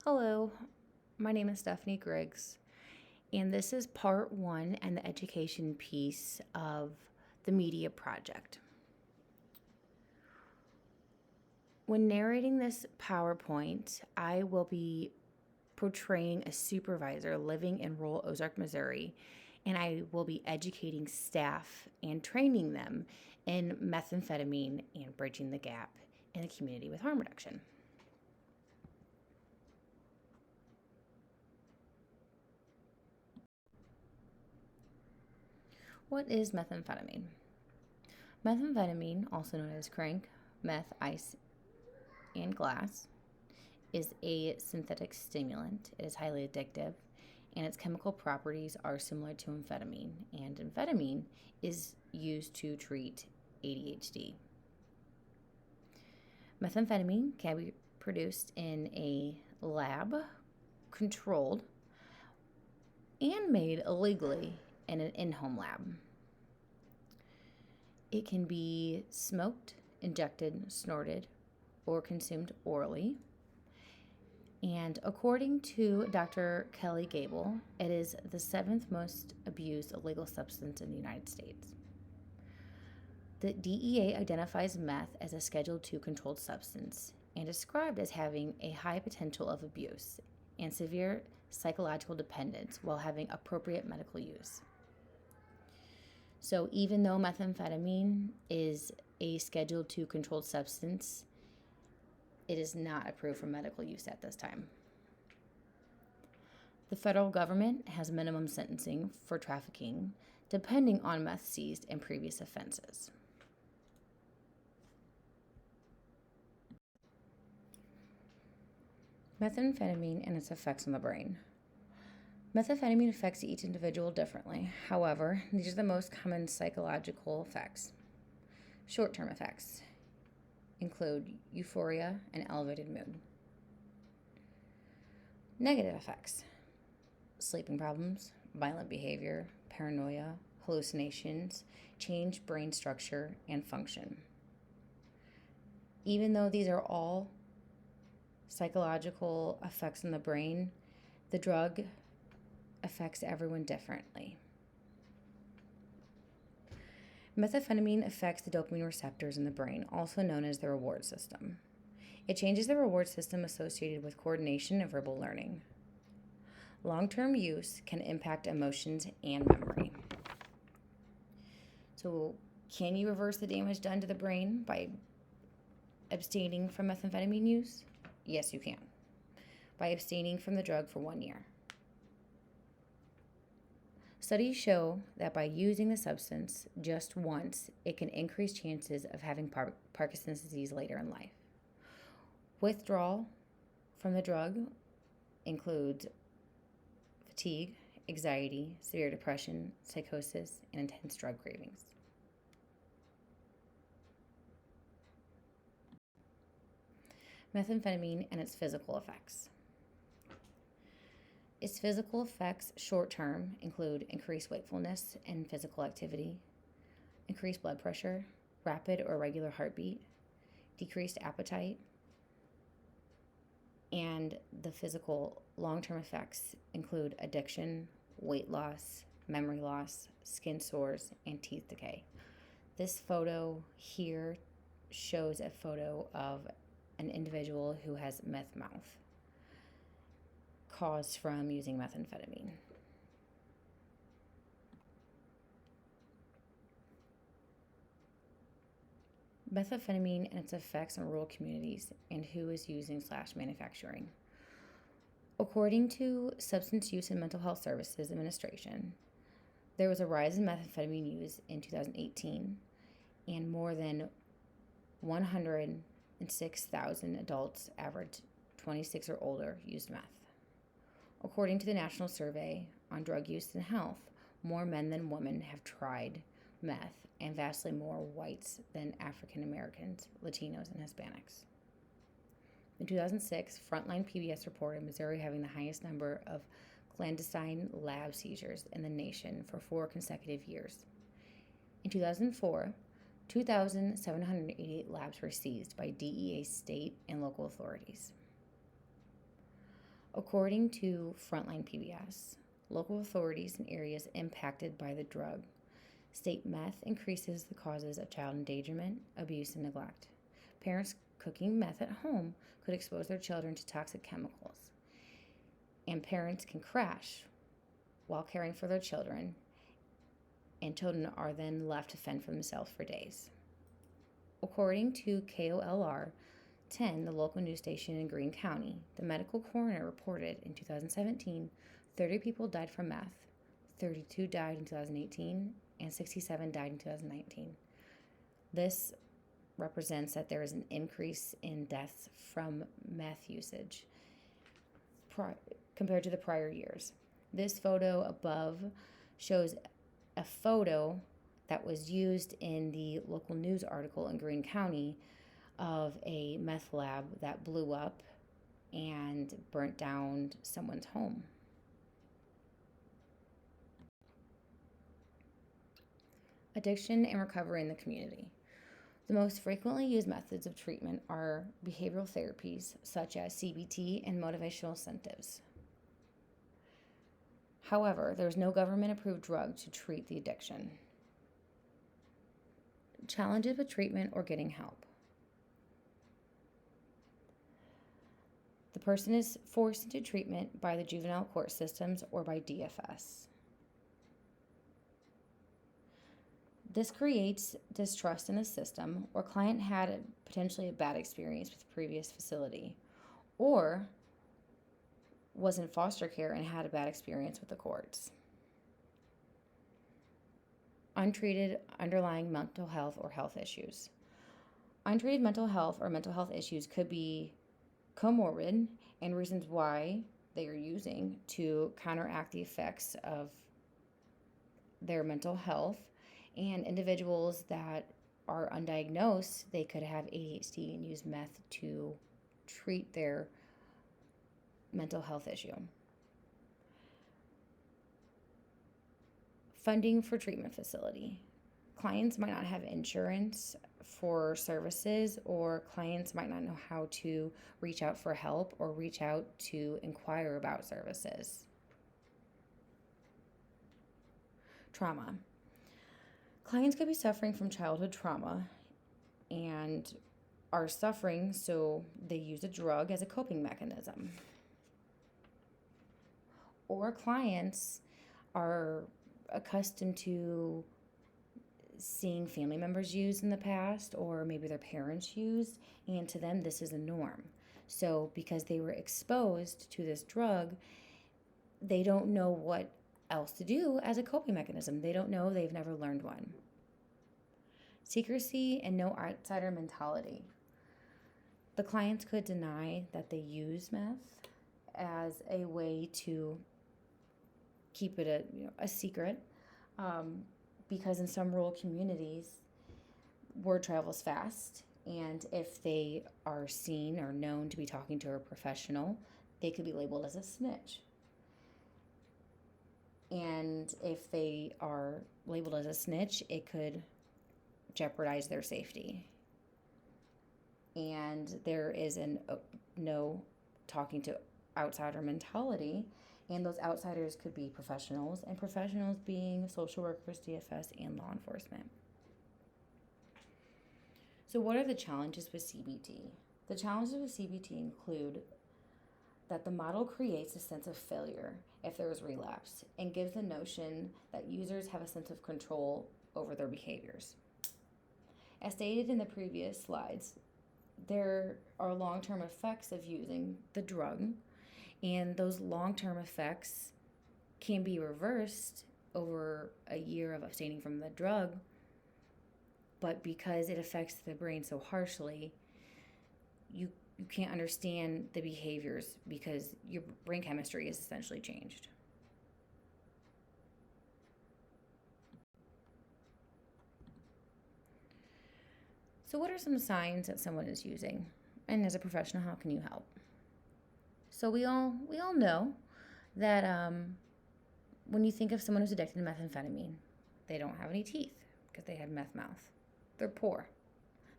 Hello, my name is Stephanie Griggs, and this is part one and the education piece of the media project. When narrating this PowerPoint, I will be portraying a supervisor living in rural Ozark, Missouri, and I will be educating staff and training them in methamphetamine and bridging the gap in the community with harm reduction. What is methamphetamine? Methamphetamine, also known as crank, meth, ice, and glass, is a synthetic stimulant. It is highly addictive, and its chemical properties are similar to amphetamine. And amphetamine is used to treat ADHD. Methamphetamine can be produced in a lab, controlled, and made illegally in an in home lab. It can be smoked, injected, snorted, or consumed orally. And according to Dr. Kelly Gable, it is the seventh most abused illegal substance in the United States. The DEA identifies meth as a Schedule II controlled substance and described as having a high potential of abuse and severe psychological dependence while having appropriate medical use. So even though methamphetamine is a Schedule II controlled substance, it is not approved for medical use at this time. The federal government has minimum sentencing for trafficking, depending on meth seized in previous offenses. Methamphetamine and its effects on the brain. Methamphetamine affects each individual differently. However, these are the most common psychological effects. Short-term effects include euphoria and elevated mood. Negative effects: sleeping problems, violent behavior, paranoia, hallucinations, change brain structure and function. Even though these are all psychological effects on the brain, the drug affects everyone differently. Methamphetamine affects the dopamine receptors in the brain, also known as the reward system. It changes the reward system associated with coordination and verbal learning. Long-term use can impact emotions and memory. So, can you reverse the damage done to the brain by abstaining from methamphetamine use? Yes, you can, by abstaining from the drug for 1 year. Studies show that by using the substance just once, it can increase chances of having Parkinson's disease later in life. Withdrawal from the drug includes fatigue, anxiety, severe depression, psychosis, and intense drug cravings. Methamphetamine and its physical effects. Its physical effects short term include increased wakefulness and physical activity, increased blood pressure, rapid or irregular heartbeat, decreased appetite, and the physical long-term effects include addiction, weight loss, memory loss, skin sores, and teeth decay. This photo here shows a photo of an individual who has meth mouth, caused from using methamphetamine. Methamphetamine and its effects on rural communities and who is using/manufacturing. According to Substance Use and Mental Health Services Administration, there was a rise in methamphetamine use in 2018, and more than 106,000 adults, average 26 or older, used meth. According to the National Survey on Drug Use and Health, more men than women have tried meth, and vastly more whites than African Americans, Latinos, and Hispanics. In 2006, Frontline PBS reported Missouri having the highest number of clandestine lab seizures in the nation for 4 consecutive years. In 2004, 2,788 labs were seized by DEA state and local authorities. According to Frontline PBS, local authorities in areas impacted by the drug state meth increases the causes of child endangerment, abuse, and neglect. Parents cooking meth at home could expose their children to toxic chemicals, and parents can crash while caring for their children, and children are then left to fend for themselves for days. According to KOLR 10, the local news station in Greene County, the medical coroner reported in 2017 30 people died from meth, 32 died in 2018, and 67 died in 2019. This represents that there is an increase in deaths from meth usage compared to the prior years. This photo above shows a photo that was used in the local news article in Greene County of a meth lab that blew up and burnt down someone's home. Addiction and recovery in the community. The most frequently used methods of treatment are behavioral therapies such as CBT and motivational incentives. However, there is no government-approved drug to treat the addiction. Challenges with treatment or getting help. The person is forced into treatment by the juvenile court systems or by DFS. This creates distrust in the system, or client had potentially a bad experience with the previous facility, or was in foster care and had a bad experience with the courts. Untreated underlying mental health or health issues. Untreated mental health or mental health issues could be comorbid and reasons why they are using to counteract the effects of their mental health. And individuals that are undiagnosed, they could have ADHD and use meth to treat their mental health issue. Funding for treatment facility. Clients might not have insurance for services, or clients might not know how to reach out for help or reach out to inquire about services. Trauma. Clients could be suffering from childhood trauma and are suffering, so they use a drug as a coping mechanism. Or clients are accustomed to seeing family members use in the past, or maybe their parents use, and to them this is a norm. So because they were exposed to this drug, they don't know what else to do as a coping mechanism. They don't know, they've never learned one. Secrecy and no outsider mentality. The clients could deny that they use meth as a way to keep it a secret, because in some rural communities, word travels fast, and if they are seen or known to be talking to a professional, they could be labeled as a snitch. And if they are labeled as a snitch, it could jeopardize their safety. And there is no talking to outsider mentality, and those outsiders could be professionals, and professionals being social workers, DFS, and law enforcement. So what are the challenges with CBT? The challenges with CBT include that the model creates a sense of failure if there is relapse, and gives the notion that users have a sense of control over their behaviors. As stated in the previous slides, there are long-term effects of using the drug, and those long-term effects can be reversed over a year of abstaining from the drug, but because it affects the brain so harshly, you can't understand the behaviors because your brain chemistry is essentially changed. So what are some signs that someone is using? And as a professional, how can you help? So we all know that when you think of someone who's addicted to methamphetamine, they don't have any teeth because they have meth mouth. They're poor.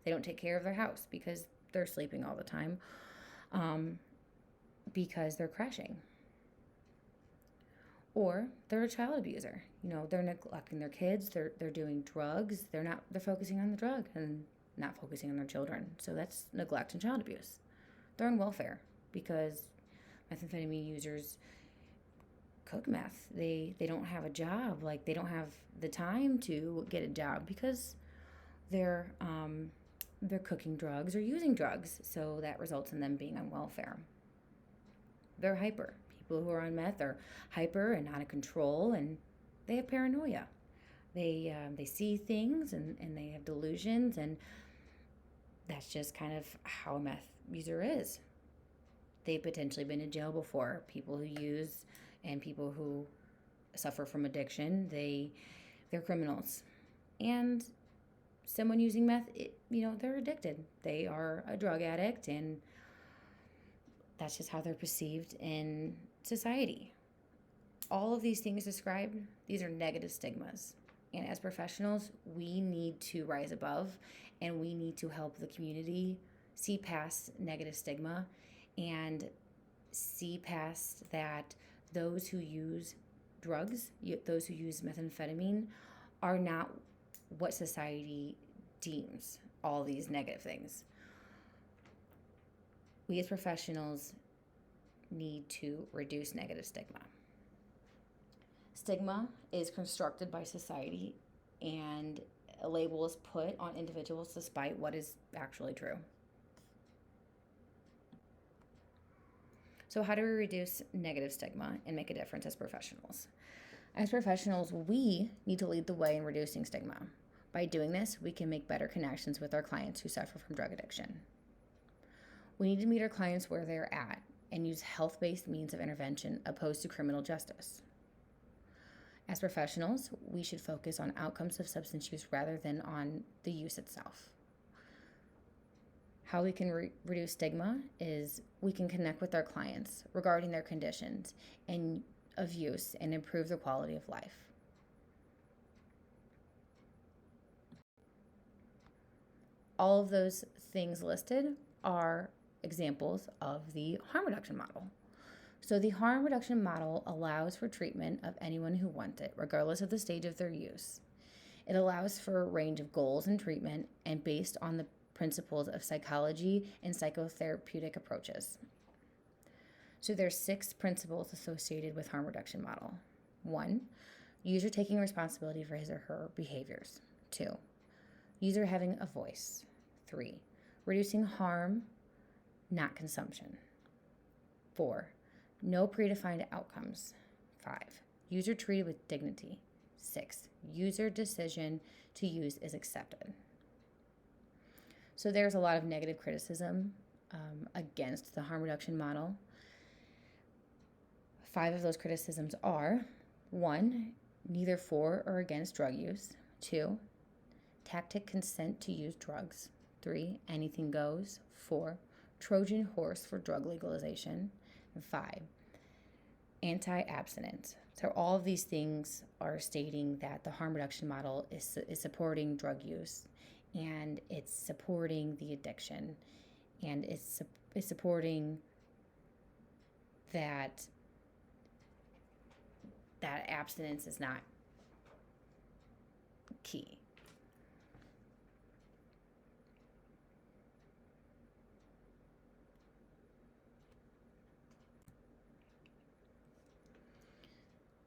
They don't take care of their house because they're sleeping all the time. because they're crashing. Or they're a child abuser. They're neglecting their kids, they're doing drugs, they're focusing on the drug and not focusing on their children. So that's neglect and child abuse. They're on welfare because methamphetamine users cook meth. They don't have a job. Like, they don't have the time to get a job because they're cooking drugs or using drugs. So that results in them being on welfare. They're hyper. People who are on meth are hyper and out of control, and they have paranoia. They see things and they have delusions, and that's just kind of how a meth user is. They've potentially been in jail before. People who use and people who suffer from addiction, they're criminals. And someone using meth, they're addicted. They are a drug addict, and that's just how they're perceived in society. All of these things described, these are negative stigmas. And as professionals, we need to rise above, and we need to help the community see past negative stigma and see past that those who use drugs, those who use methamphetamine, are not what society deems all these negative things. We as professionals need to reduce negative stigma. Stigma is constructed by society, and a label is put on individuals despite what is actually true. So how do we reduce negative stigma and make a difference as professionals? As professionals, we need to lead the way in reducing stigma. By doing this, we can make better connections with our clients who suffer from drug addiction. We need to meet our clients where they're at and use health-based means of intervention opposed to criminal justice. As professionals, we should focus on outcomes of substance use rather than on the use itself. How we can reduce stigma is we can connect with our clients regarding their conditions and of use and improve their quality of life. All of those things listed are examples of the harm reduction model. So the harm reduction model allows for treatment of anyone who wants it, regardless of the stage of their use. It allows for a range of goals and treatment and based on the principles of psychology and psychotherapeutic approaches. So there's 6 principles associated with harm reduction model. 1, user taking responsibility for his or her behaviors. 2, user having a voice. 3, reducing harm, not consumption. 4, no predefined outcomes. 5, user treated with dignity. 6, user decision to use is accepted. So there's a lot of negative criticism against the harm reduction model. 5 of those criticisms are: 1, neither for or against drug use. 2, tacit consent to use drugs. 3, anything goes. 4, Trojan horse for drug legalization. And 5, anti-abstinence. So all of these things are stating that the harm reduction model is supporting drug use, and it's supporting the addiction, and it's supporting that abstinence is not key.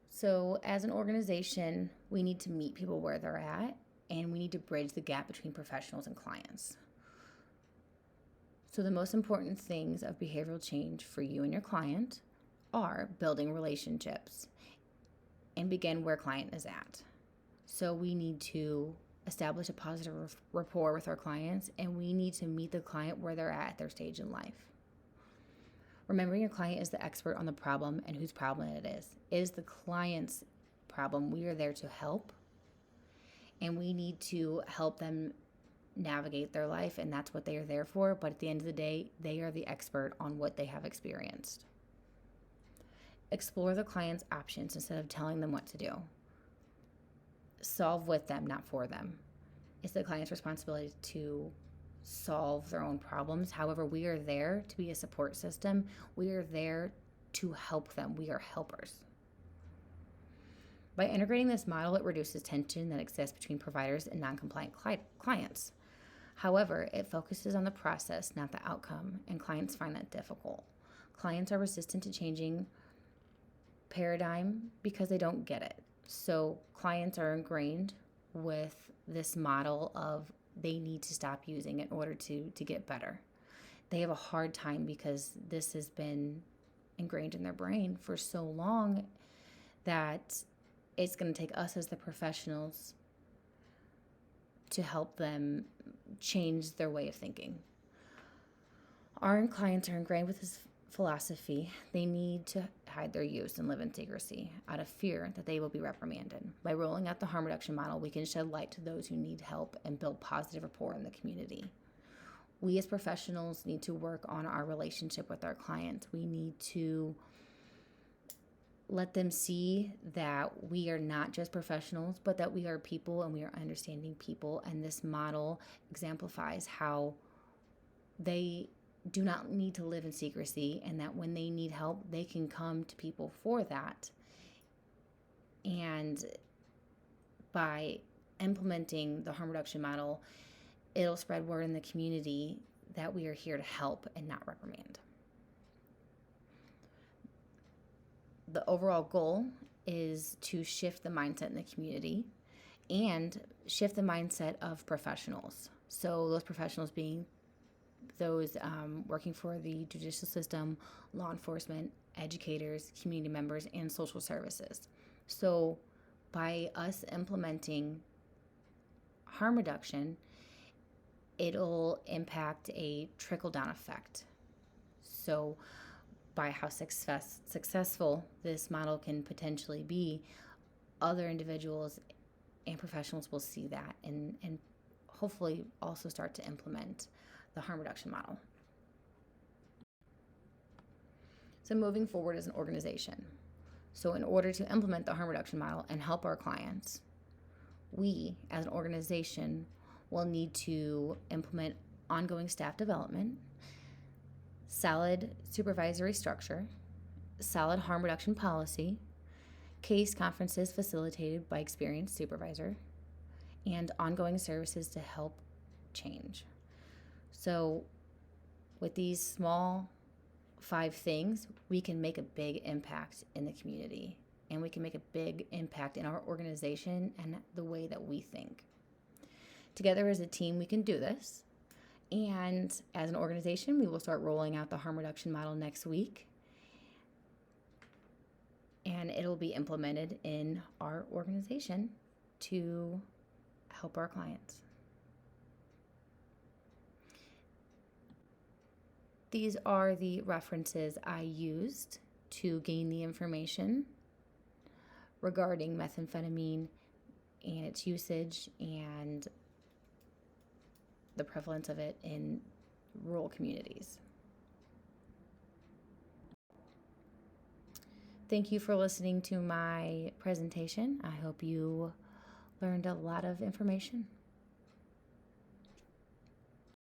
So as an organization, we need to meet people where they're at, and we need to bridge the gap between professionals and clients. So the most important things of behavioral change for you and your client are building relationships and begin where client is at. So we need to establish a positive rapport with our clients, and we need to meet the client where they're at their stage in life. Remembering your client is the expert on the problem and whose problem it is. It is the client's problem. We are there to help, and we need to help them navigate their life, and that's what they are there for. But at the end of the day, they are the expert on what they have experienced. Explore the client's options instead of telling them what to do. Solve with them, not for them. It's the client's responsibility to solve their own problems. However, we are there to be a support system. We are there to help them. We are helpers. By integrating this model, it reduces tension that exists between providers and non-compliant clients. However, it focuses on the process, not the outcome, and clients find that difficult. Clients are resistant to changing paradigm because they don't get it. So clients are ingrained with this model of they need to stop using it in order to get better. They have a hard time because this has been ingrained in their brain for so long that it's going to take us as the professionals to help them change their way of thinking. Our clients are ingrained with this philosophy. They need to hide their use and live in secrecy out of fear that they will be reprimanded. By rolling out the harm reduction model, we can shed light to those who need help and build positive rapport in the community. We as professionals need to work on our relationship with our clients. We need to let them see that we are not just professionals, but that we are people and we are understanding people. And this model exemplifies how they do not need to live in secrecy, and that when they need help, they can come to people for that. And by implementing the harm reduction model, it'll spread word in the community that we are here to help and not reprimand. The overall goal is to shift the mindset in the community and shift the mindset of professionals. So those professionals being those working for the judicial system, law enforcement, educators, community members, and social services. So by us implementing harm reduction, it'll impact a trickle-down effect. So by how successful this model can potentially be, other individuals and professionals will see that and hopefully also start to implement the harm reduction model. So moving forward as an organization. So in order to implement the harm reduction model and help our clients, we as an organization will need to implement ongoing staff development, solid supervisory structure, solid harm reduction policy, case conferences facilitated by experienced supervisor, and ongoing services to help change. So with these small 5 things, we can make a big impact in the community, and we can make a big impact in our organization and the way that we think. Together as a team, we can do this. And as an organization, we will start rolling out the harm reduction model next week. And it'll be implemented in our organization to help our clients. These are the references I used to gain the information regarding methamphetamine and its usage and the prevalence of it in rural communities. Thank you for listening to my presentation. I hope you learned a lot of information.